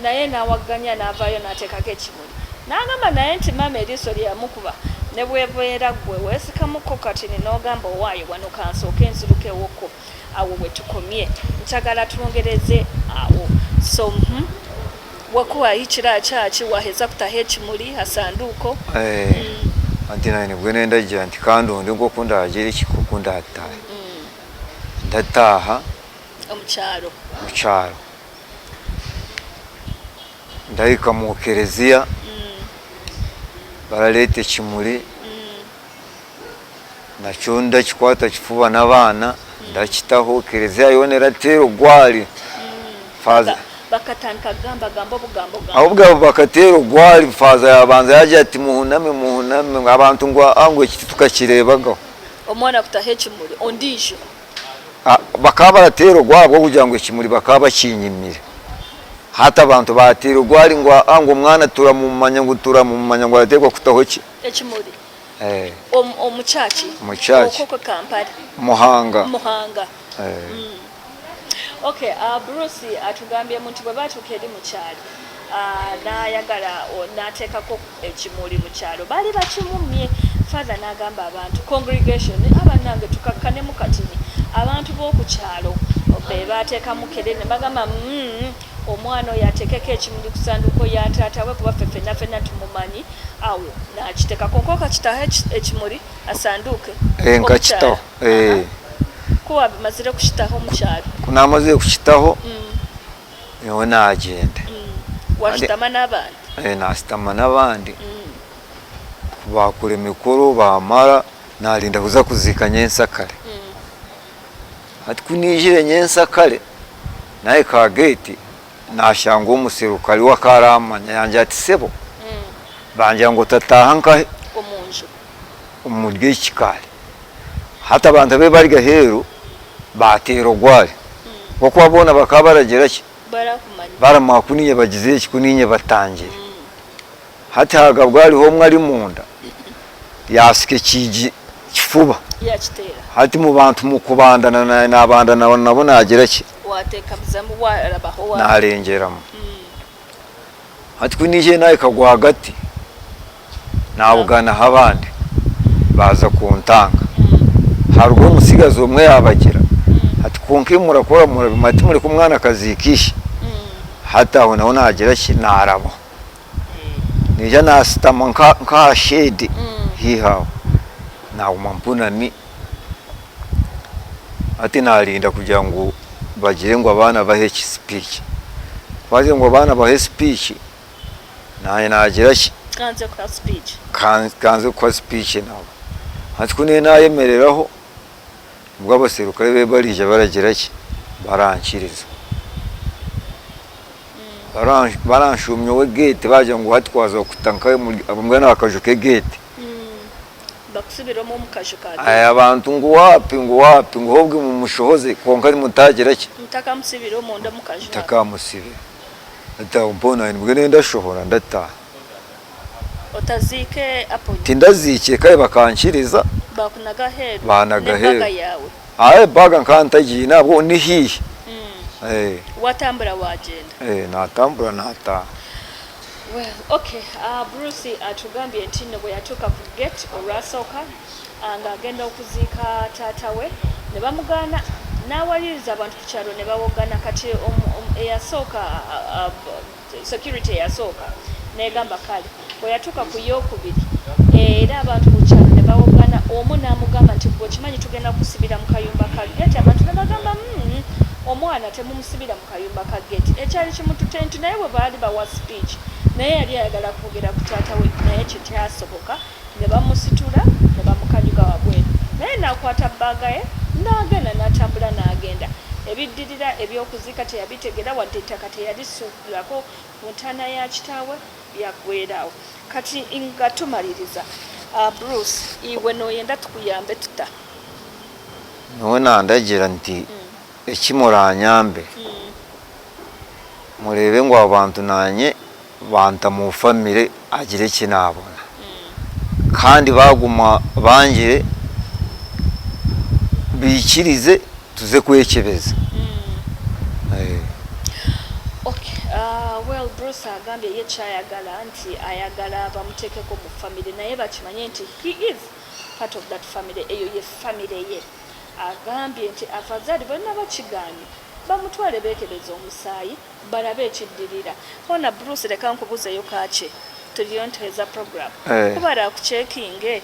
naye n'awagganya n'avaayo n'ateekako ekimuli n'agamba naye nti maama eriiso lyamukuba ne bwebeera gwe weesikamuko katini n'ogamba owaayo wano kansooke ensirukewoko awo we tukomye njagala twongereze awo so wakuwayo kiraki waheza kutaho ekimuli asanduuko anti naye nibwe nendajja nti kandondi nk'oku ndagira ekikuku ndataaha mukyalo ndahika mu kereziya baraleeta ekimuli nakyo ndakikwata kifuba n'abaana ndakitaho kereziya yona erateera ogwali ahubwo bakateera ogwali faaza yabanza yagira ati muhuname abantu ngo ekiti tukakireebagaho omwana kutaho ekimuli ondiijo bakaba barateera ogwali bwo kugira ngu ekimuli bakaba bakinyimire hata abantu bateera ogwali ngo omwana turamumanya ngo arateekwa kutaho ekimuli omukyaki okoko Kampala Muhanga Okay, Bruce atugambye muntu bwe batuuka eri mu kyalo n'ayagala n'ateekako ekimuli mu kyalo baali bakimumye father n'agamba abantu congregation abannange tukakkanemu katini abantu b'oku kyalo be baateekamu kerene bagamba omwana oyo ateekeko ekimuli ku sanduuko ya taata we kuba ffenna tumumanyi awo n'akiteekako nkoka kitaho ekimuli asanduuke nkakitaho kuba bimazire kukitaho mu kyalo kunamaze kukitaho niwe n'agenda wasitama n'abandi nasitama n'abandi bakora emikoro bamara nalinda kuza kuziika nyensakale ati kunijire nyensakale naye ka gate nashanga omuserukali wakaramanya yanje ati sebo banja ngo tataha nkahe omunju omulye ekikale hata abantu be bari gaheru bateera ogwali okwabona bakaba baragira ki baramwakuninye bagize ekikuninye batangire hati haga bwaliho omwe ari munda yasike kiji kifuba hati mu bantu mukubandana n'abandana nabo nagira ki narengeramo hati kunije naye kagwa hagati nabugana habandi baza kuntanga harugo umusigazo umwe yabagira hati konke murakora murabimati muri kumwana kazikisha hata aho naho nagira ki narabo nija nasitama nka shade hihaho nawo mampunami ati nalinda kugira ngo bagire ngo abana bahe speech baje ngo abana bahe speech naye nagira ki kanze kwa speech nawo hati kune nayemereraho ubwo abaserukare be barije baragira ki barankiriza baranshumye we gate baje ngo hati kwaza kutanka abumwe nakajuke gate bakusubiramo mukajuka abantu ngo wapi ngo hobwe mu mushohoze konka ari mutagira ki mutaka musibiro mu nda mukajuka takamusibe ata umbona nibwo nenda shohora ndataha otazike Aponye tindazike kaye bakankiriza bakunaga head yawe baga nkantagiye nabwo ni hihi watambura wagenda natambura nata well okay Bruce atugambye nti bwe yatuka ku gate olwasoka nga agenda okuziika taata we ne bamugana n'awaliriza abantu ku kyalo ne bawogana kati eyasooka security eyasooka negamba kale bwe yatuka ku yokubiri era abantu ku kyalo ne bawogana omu n'amugamba nti bw'okimanyi tugenda kusibira mu kayumba ka gate abantu ne bagamba omwana temumusibira mu kayumba ka gate ekyali kimutute nti naye bwe baali bawa speech naye yali ayagala kwogera ku taata we naye kyekyasoboka ne bamusitula ne bamukanyuga wabweru naye n'akwata bbaaga ye n'agenda n'atambula n'agenda ebiddirira eby'okuzika teyabitegera wadde ettaka teyalisuulako mu ntaana ya kitaawe byaggweerawo. Kati nga tumaliriza Bruce iwe n'oyenda tukuyambe tuta nona ndagira nti ekimura anyambe murebe ngo abantu nanye banta mu famire agire kinabona kandi baguma bangire bikirize tuze kwekebeza. Okay, well Bruce agambye ye kyayagala nti ayagala bamuteekeko mu family naye bakimanye nti he is part of that family, eyo ye family ye. Agambye nti afadhali bonna bakigaanye bamutwale beekebeza omusaayi balabe ekiddirira. Hona Bruce leka nkubuzeeyo kake tuliyonteeza program kubala akucekinge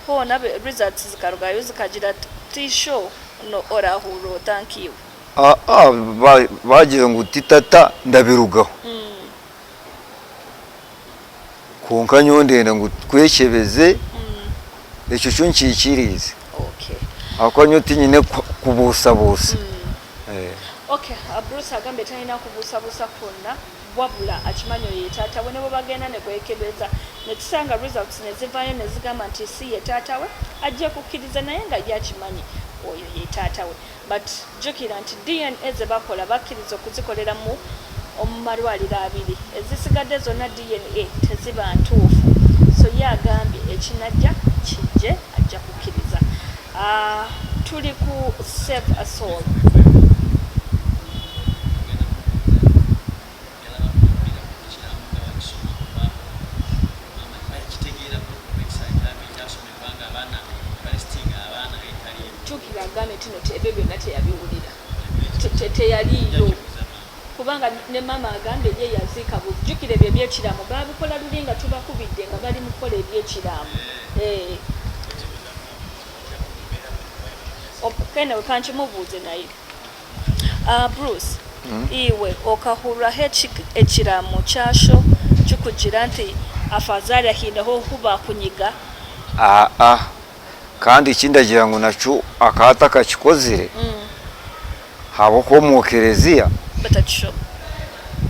hona results zikarugayo zikagira tisho no orahuro. Thank you. Bagira ngo titata ndabirugaho konka nyondenda ngo twekebeze ekyo cyo nkikirize. Okay. Akonyoti nyine kubusabusa. Okay, Bruce agambe talina kubusabusa konna wabula akimanyo ye taata we nebo bagenda ne kwekebeza ne tusanga results ne zivayo ne zigamba nti si ye taata we ajja kukkiriza naye nga yakimanyi oyo ye taata we. But jukira nti DNA ze bakola bakkiriza okuzikolera mu omumalwaliro abiri ezisigadde zonna DNA teziba ntuufu. So ye agambye ekinajja kijje ajja kukkiriza. Tuli ku Save a Soul. Jukira agambye tino ebyo byonna teyabiwulira teyaliyo kubanga ne mama agambye ye yaziika bujjukire ebyo ebyekiramu babikola luli nga tubakubidde nga bali mu kukola ebyekiramu. Kene wekankimubuuze naye Bruce iwe okahulwaho ekiramu kyasho kikugira nti afadhali ahineho okuba kunyiga. Kandi kindagira ngo nacu akata kakikozire habo ko mu kereziya batacho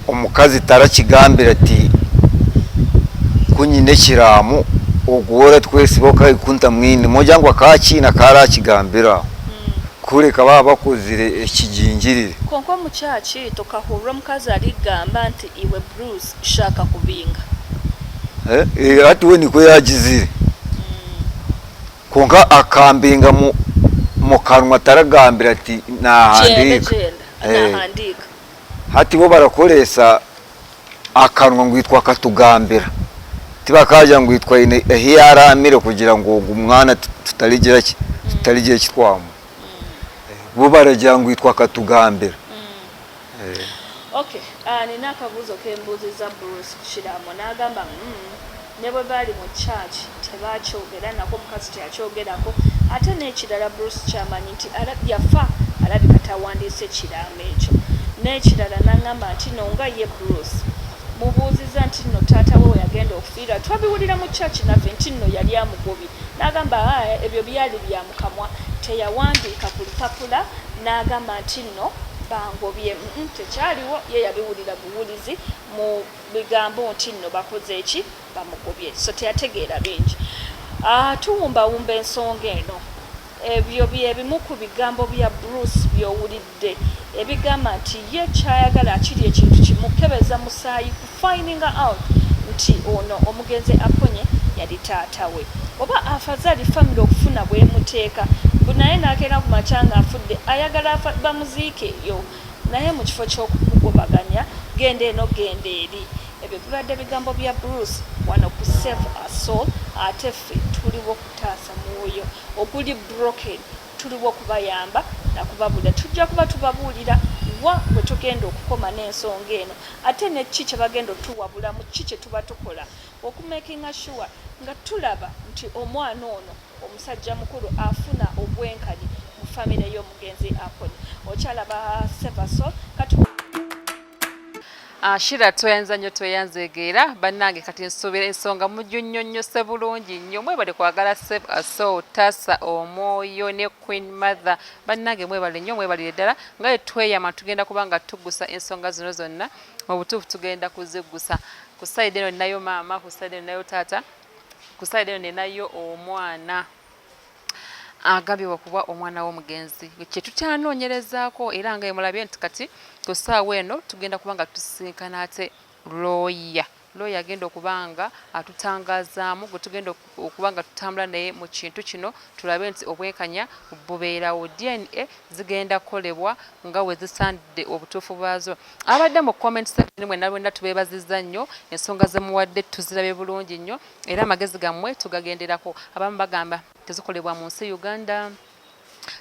omukazi tarakigambira ati kunyine kiramu ogora twese boka ikunta mwini moja ngo akakina karakigambira kureka baba bakozire ekijingirire konko mu cyaci tokahurwa mukazi ari gamba nti iwe Bruce shaka kubinga ati we niko yagizire konka akambinga mu kanwa taragambira ati nahandika hati bo barakoresa akanwa ngwitwa katugambira tibakaja ngwitwa ine ehiyaramire kugira ngo umwana tutaligira kitwamu bo baragira ngwitwa katugambira. Okay, nina akabuzo kembuziza Bruce kushiramo nagamba nebo bali mu church tebakyogera nako mukazi kyakyogerako ate n'ekirala Bruce kyamanyi nti yafa alabika tawandiise ekiraamo ekyo n'ekirala n'angamba nti no nga ye Bruce mubuuziza nti no taata we yagenda okufiira twabiwulira mu church naffe nti no yali amugobye n'agamba ebyo byali bya mukamwa teyawandiika ku lupapula n'agamba nti no bangobye tekyaliwo ye yabiwulira buwulizi mu bigambo nti no bakoze eki bamugobye so teyategeera bingi. Tuwumbawumba ensonga eno ebyo byebimu ku bigambo bya Bruce byowulidde ebigamba nti ye kyayagala akiri ekintu kimukebeza musaayi ku finding out nti ono omugenzi Aponye yali taata we oba afadhali family okufuna bwemuteeka naye nakeera ku macanga afudde ayagala bamuziike eyo naye mu kifo ky'okumugobaganya genda eno genda eri. Ebyo bibadde bigambo bya Bruce wano ku Save a Soul ate ffe tuliwo kutaasa mwoyo oguli broken tuliwo kubayamba nakubabulira tujja kuba tubabuulira wa bwe tugenda okukoma n'ensonga eno ate neki kye bagenda otuwabula mu ki kye tuba tukola okumakinga sure nga tulaba nti omwana ono omusajja mukulu afuna obwenkani mu famire y'omugenzi Aponye. Okyalaba Save a Soul Shira toyanza nnyo toyanzegeera bannange kati nsuubira ensonga mujunnyonnyose bulungi nnyo mwebale kwagala Save a Soul Tassa Omwoyo ne Queen Mother bannange mwebale nnyo mwebalire ddala nga tweyama tugenda kubanga tuggusa ensonga zino zonna mu butuufu tugenda kuziggusa ku sayidi eno ninayo maama ku sayidi eno ninayo taata ku sayidi eno ninayo omwana agambibwa okuba omwana w'omugenzi kye tukyanoonyerezaako era nga emulabye nti kati ku ssaawa eno tugenda kubanga tusinkana ate looya agenda okubanga atutangazaamu gwe tugenda okubanga tutambula naye mu kintu kino tulabe nti obwenkanya bubeerawo DNA zigenda kukolebwa nga we zisandidde obutuufu bwazo abadde mu comment section mwenna lwenna tubeebazizza nnyo ensonga ze muwadde tuzirabye bulungi nnyo era amagezi gammwe tugagenderako abamu bagamba tezikolebwa mu nsi Uganda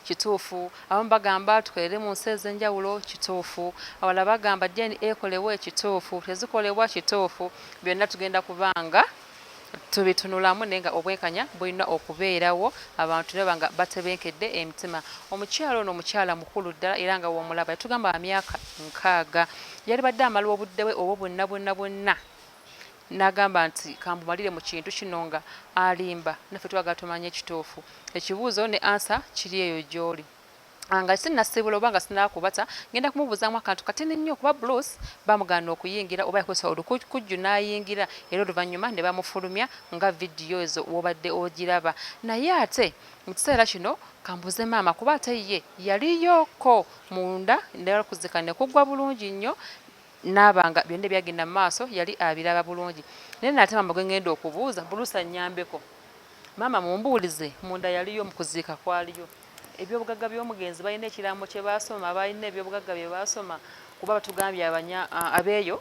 kituufu abamu bagamba tukolere mu nsi ez'enjawulo kituufu awala bagamba DNA ekolewa ekituufu tezikolebwa kituufu byonna tugenda kubanga tubitunulamu naye nga obwenkanya bulina okubeerawo abantu ne banga batebenkedde emitima omukyalo ono omukyala mukulu ddala era nga w'omulaba yatugamba emyaka 6 yali badde amala obudde bwe obwo bwonna n'agamba nti kambumalire mu kintu kino nga alimba naffe twagala tumanye ekituufu ekibuuzo ne ansa kiri eyo gy'oli nga sinnasibula oba nga sinakubata ngenda kumubuuzaamu akantu katini nnyo okuba Bruce bamugaana okuyingira oba yakozesa olukujju n'ayingira era oluvannyuma ne bamufulumya nga vidiyo ezo wobadde ogiraba naye ate mu kiseera kino kambuze maama kuba ate ye yaliyoko munda nekuzika ne kugwa bulungi nnyo n'abanga byonna byagenda mu maaso yali abiraba bulungi naye nate maama gwe ngenda okubuuza Bruce annyambeko maama mumbuulize munda yaliyo mu kuziika kwaliyo ebyobugagga by'omugenzi balina ekiraamo kye baasoma balina ebyobugagga bye baasoma kuba batugambye abeeyo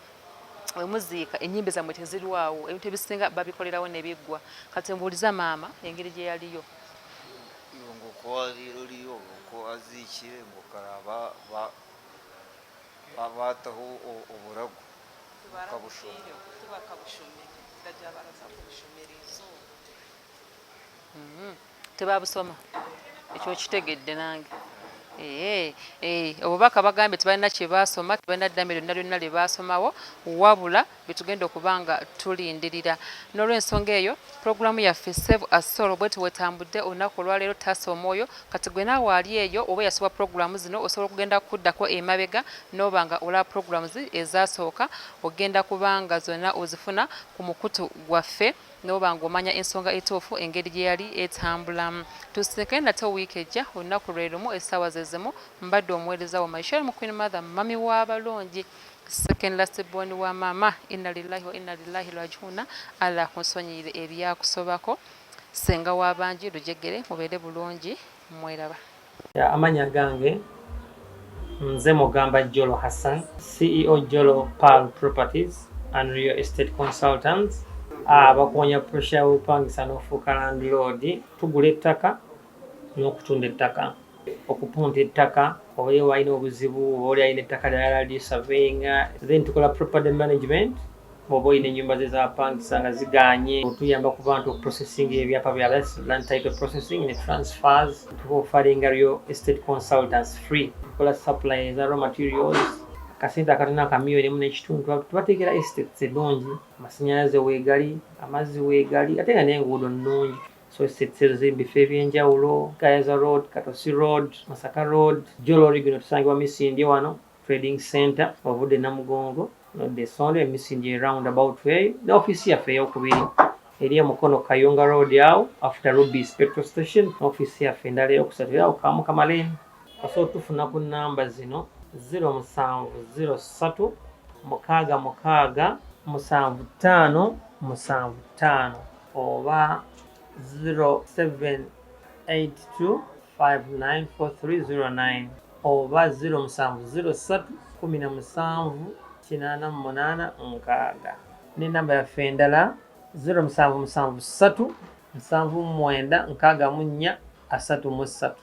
wemuziika ennyimbe zammwe tezirwawo ebintu ebisinga babikolerawo ne biggwa kati mbuuliza maama engeri gye yaliyo ngokwaliyo aziikire ngokaraba baataho oburago tebabusoma ekyo kitegedde nange obubaka bagambye tebalina kye baasoma tebalina ddambe lyonna lyonna lye baasomawo wabula betugenda okubanga tulindirira n'olw'ensonga eyo puroguramu yaffe Save a Soul bwe tuwetambudde olunaku olwaleero Tassa Omwoyo kati gwe naawe ali eyo oba yasooba puroguramu zino osobola okugenda kuddako emabega n'obanga olaba puroguramu ezasooka ogenda kubanga zonna ozifuna ku mukutu gwaffe n'obanga omanya ensonga etuufu engeri gye yali etambulamu tusinkane nate wiiki ejja olunaku lwe lumu essaawa ze zimu mbadde omuweereza wa Maisha mu Queen Mother mami w'abalongi second last born wa mama inna lillahi wa inna ilaihi rajiuna Allah kunsonyire ebyakusobako senga w'abangi lujegere mubeere bulungi mweraba amanya gange nze mugamba Jolo Hassan CEO Jolo Pearl Properties and Real Estate Consultants bakonya pressure upangisa n'ofuuka landlord tugula ettaka n'okutunda ettaka okupunta ettaka oba walina obuzibu oba oli alina ettaka lyalali surveying then tukola property management oba olina ennyumba ze zapangisa nga ziganye otuyamba ku bantu processing ebyapa bya land title processing ne transfers tukofalinga Real Estate Consultants free tukola supply za raw materials kasente akatona akamiliyoni emu n'ekitundu tubateekera estates ennungi amasannyalaze weegali amazzi weegali ate nga n'enguudo nnungi so estates ezo ziri mu bifo ebyenjawulo Gayaza Road, Katosi Road, Masaka Road, Jolo Regional tusangibwa Misindye wano Trading Center ovudde Namugongo nodde Sonde Misindye roundabout way ne office yaffe ey'okubiri eri mukono Kayunga Road awo after Rubis petrol station office yaffe endala eyokusatu era Kamu Kamaleni osobola tufuna ku namba zino 0703 mukaaga mukaaga 7575 oba 0782594309 oba 0703 1788 ne namba yaffe endala 0773 79 64 33